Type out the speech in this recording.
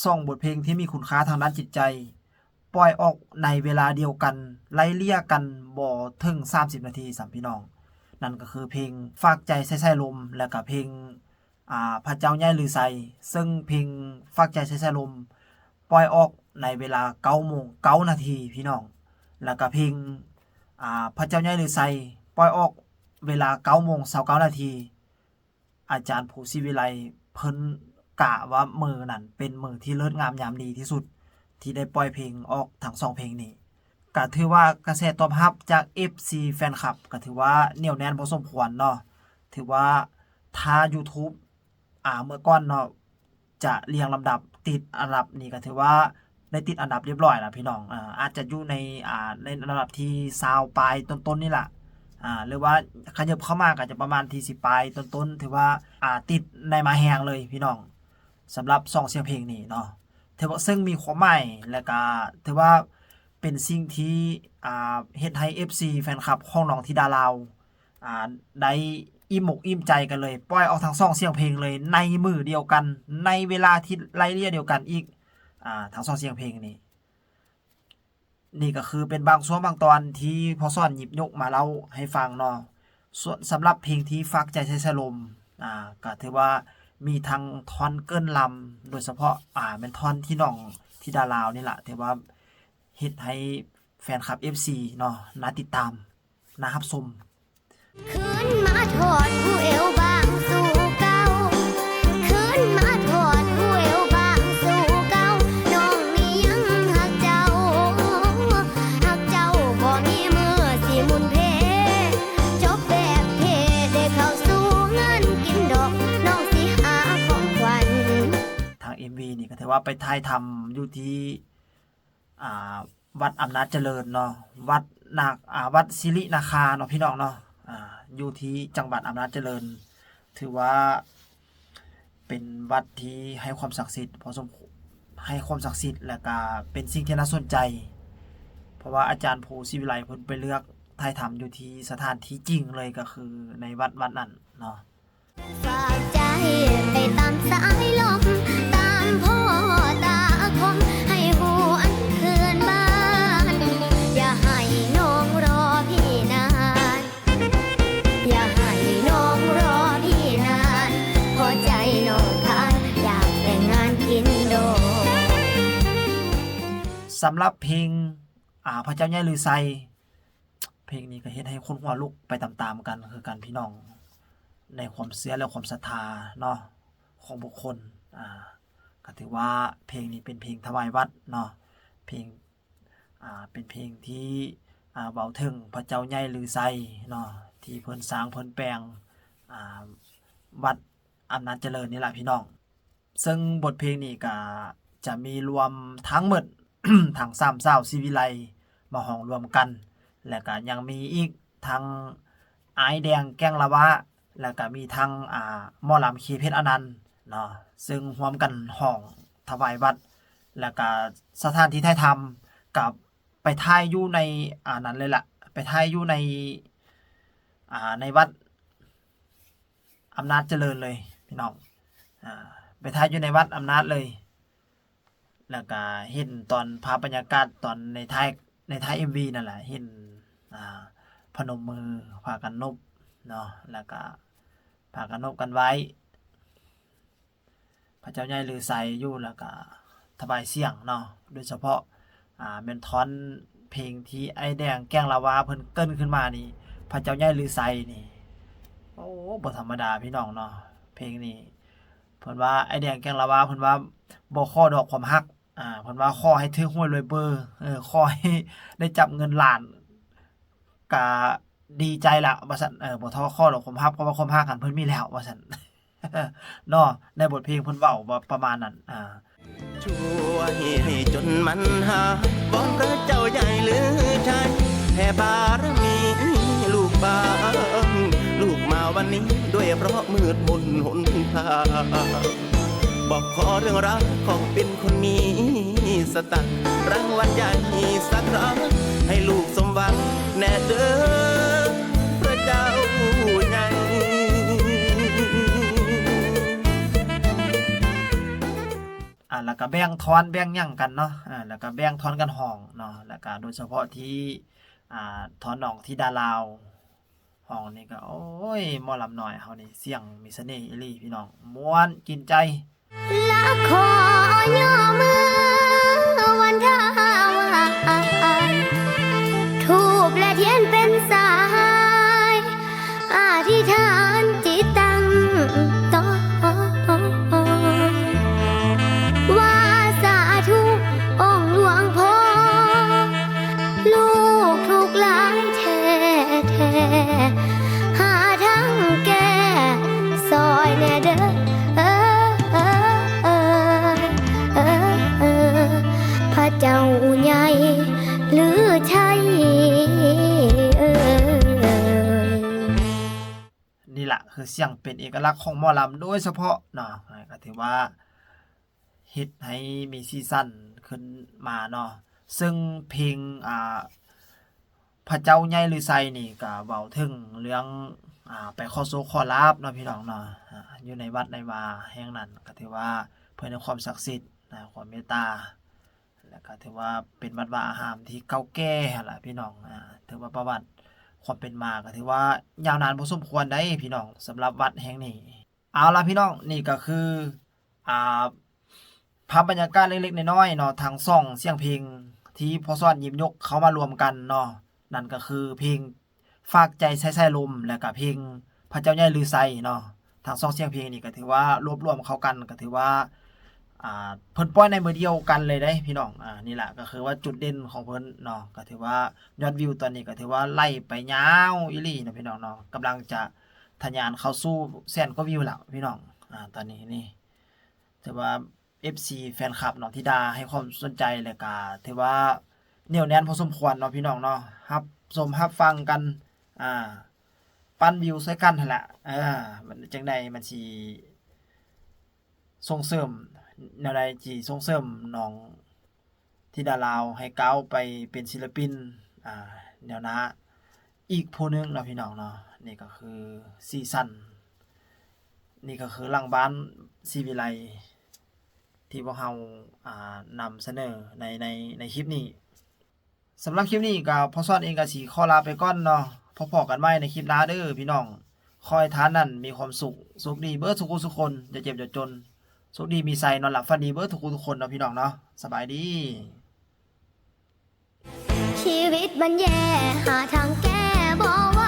ส่องบทเพลงที่มีคุณค่าทางด้านจิตใจปล่อยออกในเวลาเดียวกันไล่เลี่ยกันบ่ถึง30นาทีสามพี่น้องนั่นก็คือเพลงฝากใจใส่ๆลมแล้วก็เพลงพระเจ้าใหญ่ลือไซซึ่งเพลงฝากใจใส่ๆลมปล่อยออกในเวลา9โมง9นาทีพี่น้องแล้วก็เพลงพระเจ้าใหญ่ลือไซปล่อยออกเวลา9โมง29นาทีอาจารย์ผู้ศิวิไลเพิ่นกะว่ามื้อนั้นเป็นมื้อที่เลิศงามยามดีที่สุดที่ได้ปล่อยเพลงออกทั้ง2เพลงนี้ก็ถือว่ากระแสตอบรับจาก FC แฟนคลับก็ถือว่าเหนียวแน่นพอสมควรเนาะถือว่าถ้า YouTube เมื่อก่อนเนาะจะเรียงลำดับติดอันดับนี่ก็ถือว่าได้ติดอันดับเรียบร้อยแล้วพี่น้องอาจจะอยู่ในระดับที่20ปลายต้นๆนี่ล่ะหรือว่าขยับเข้ามาก็จะประมาณที่10ปลายต้นๆถือว่าติดในมาแฮงเลยพี่น้องสำหรับ2เสียงเพลงนี้เนาะถือว่าซึ่งมีความหมายและก็ถือว่าเป็นสิ่งที่เฮ็ดให้ FC แฟนคลับของน้องธิดาลาวได้อิ่มอกอิ่มใจกันเลยปล่อยออกทั้ง2เสียงเพลงเลยในมื้อเดียวกันในเวลาที่ไล่เลี่ยเดียวกันอีกทั้ง2เสียงเพลงนี้นี่ก็คือเป็นบางช่วงบางตอนที่พอสอนหยิบยกมาเล่าให้ฟังเนาะส่วนสำหรับเพลงที่ฝากใจใส่ๆลมก็ถือว่ามีทั้งท่อนเกิ้นลำโดยเฉพาะเป็นท่อนที่น้องธิดาลาวนี่แหละถือว่าเฮ็ดให้แฟนคลับ FC เนาะน่าติดตามน่ารับชมคืนมาถอดผู้เอวบางสู่เก่าคืนมาถอดผู้เอวบางสู่เก่าน้องนี่ยังหักเจ้าบ่มีมือสิมุนเพจบแบบเทได้เข้าสู่เงินกินดอกน้องสิหาของขวัญทาง MV นี่ก็ถือว่าไปถ่ายทำอยู่ที่วัดอำนาจเจริญเนาะวัดศิรินาคาเนาะพี่น้องเนาะอยู่ที่จังหวัดอำนาจเจริญถือว่าเป็นวัดที่ให้ความศักดิ์สิทธิ์พอสมควรให้ความศักดิ์สิทธิ์และก็เป็นสิ่งที่น่าสนใจเพราะว่าอาจารย์ภูศิวิไลเพิ่นไปเลือกถ่ายทำอยู่ที่สถานที่จริงเลยก็คือในวัดนั้นเนาะฝากใจไปตามสายลมตามพ่อตาคมให้หวนคืนบ้านอย่าให้น้องรอพี่นานอย่าให้น้องรอพี่นานพอใจน้องขาดอยากแต่งงานกินโดสำหรับเพลงพระเจ้าใหญ่ลือไซเพลงนี้ก็เฮ็ดให้คนหัวลุกไปตามๆกันคือกันพี่น้องในความเชื่อและความศรัทธาเนาะของบุคคลก็ถือว่าเพลงนี้เป็นเพลงถวายวัดเนาะเพลงเป็นเพลงที่เว้าถึงพระเจ้าใหญ่ลือไซเนาะที่เพิ่นสร้างเพิ่นแปลงวัดอำนาจเจริญนี่แหละพี่น้องซึ่งบทเพลงนี้ก็จะมีรวมทั้งหมด ทั้ง3สาวศิวิไลมาห้องรวมกันแล้วก็ยังมีอีกทั้งอ้ายแดงแก้งละวะแล้วก็มีทั้งหมอลำขีเพชรอนันต์เนาะซึ่งร่วมกันห้องถวายวัดแล้วก็สถานที่ถ่ายทำกับไปถ่ายอยู่ในนั้นเลยล่ะไปถ่ายอยู่ในวัดอำนาจเจริญเลยพี่น้องไปถ่ายอยู่ในวัดอำนาจเลยแล้วก็เห็นตอนภาพบรรยากาศตอนในท้าย MV นั่นแหละเห็นพนมมือพากันนบเนาะแล้วก็พากันนบกันไว้พระเจ้าใหญ่ลือไซอยู่แล้วก็ถวายเสียงเนาะโดยเฉพาะเป็นท่อนเพลงที่ไอ้แดงแก้งลาวาเพิ่นเกิ้นขึ้นมานี่พระเจ้าใหญ่ลือไซนี่โอ้บ่ธรรมดาพี่น้องเนาะเพลงนี้เพิ่นว่าไอ้แดงแก้งลาวาเพิ่นว่าบ่ขอดอกความฮักเพิ่นว่าขอให้ถึกหวยรวยเบอร์ขอให้ได้จับเงินล้านก็ดีใจละว่าซั่นบ่ท้อขอดอกความฮักเพราะว่าความฮักกันเพิ่นมีแล้วว่าซั่น เนาะในบทเพลงเพิ่นเว้าว่าประมาณนั้นช่วยให้จนมันหาวอนพระเจ้าใหญ่หรือชายแผ่บารมีลูกบางลูกมาวันนี้ด้วยเพราะมืดมนหนทางบอกขอเรื่องรักของเป็นคนมีสตังค์รางวัลใหญ่สักครั้งให้ลูกสมหวังแน่เด้อพระเจ้าใหญ่ แล้วก็แบ่งทอนแบ่งหยังกันเนาะแล้วก็แบ่งทอนกันห้องเนาะแล้วก็โดยเฉพาะที่ทอนน้องธิดาลาวห้องนี่ก็โอ้ยหมอลำน้อยเฮานี่เสียงมีเสน่ห์อีหลีพี่น้องม่วนกินใจ และขอย่อมือวันทานทูบและเทียนเป็นสายอธิษฐานจิตตั้งต่อว่าสาธุองค์หลวงพ่อลูกทุกข์หลายแท้ๆหาทางแก้ซอยแน่เด้อ พระเจ้าใหญ่หรือใช่นี่แหละคือเสียงเป็นเอกลักษณ์ของหมอลำโดยเฉพาะเนาะก็ถือว่าเฮ็ดให้มีซีซั่นขึ้นมาเนาะซึ่งเพลงพระเจ้าใหญ่หรือไซนี่ก็เว้าถึงเรื่องไปขอโชคขอลาภเนาะพี่น้องเนาะอยู่ในวัดในวาแห่งนั้นก็ถือว่าเพิ่นให้ความศักดิ์สิทธิ์ความเมตตาแล้วก็ถือว่าเป็นวัดวาอารามที่เก่าแก่หั่นล่ะพี่น้องถือว่าประวัติความเป็นมาก็ถือว่ายาวนานพอสมควรได้พี่น้องสำหรับวัดแห่งนี้เอาล่ะพี่น้องนี่ก็คือภาพบรรยากาศเล็กๆน้อยๆเนาะทางซ่องเสียงเพลงที่พอสอนหยิบยกเข้ามารวมกันเนาะนั่นก็คือเพลงฝากใจใส่ๆลมแล้วก็เพลงพระเจ้าใหญ่ลือไซเนาะทางซ่องเสียงเพลงนี่ก็ถือว่ารวบรวมเข้ากันก็ถือว่าเพิ่นปล่อยในมื้อเดียวกันเลยเด้พี่น้องนี่แหละก็คือว่าจุดเด่นของเพิ่นเนาะก็ถือว่ายอดวิวตอนนี้ก็ถือว่าไล่ไปยาวอีหลีนะพี่น้องเนาะกำลังจะทะยานเข้าสู่แสนกว่าวิวแล้วพี่น้องตอนนี้นี่ถือว่า FC แฟนคลับเนาะที่ดาให้ความสนใจแล้วก็ถือว่าเหนียวแน่นพอสมควรเนาะพี่น้องเนาะรับชมรับฟังกันปั้นวิวใส่กันนั่นแหละมันจังได๋มันสิส่งเสริมแนวใดที่ส่งเสริมน้องธิดาลาวให้ก้าวไปเป็นศิลปินแนวหน้าอีกผู้หนึงเนาะพี่น้องเนาะนี่ก็คือซีซั่นนี่ก็คือหลังบ้านศรีวิไลที่พวกเรานำเสนอในคลิปนี้สำหรับคลิปนี้ก็พอสอนเองก็สิขอลาไปก่อนเนาะพบกันใหม่ในคลิปหน้าเด้อพี่น้องขอให้ท่านนั้นมีความสุขดีเบิดทุกคนอย่าเจ็บอย่าจนสุขดีมีไซนอนหลับฝันดีเบิดทุกคนเนาะพี่น้องเนาะสบายดีชีวิตมันแย่หาทางแก้บ่ไหว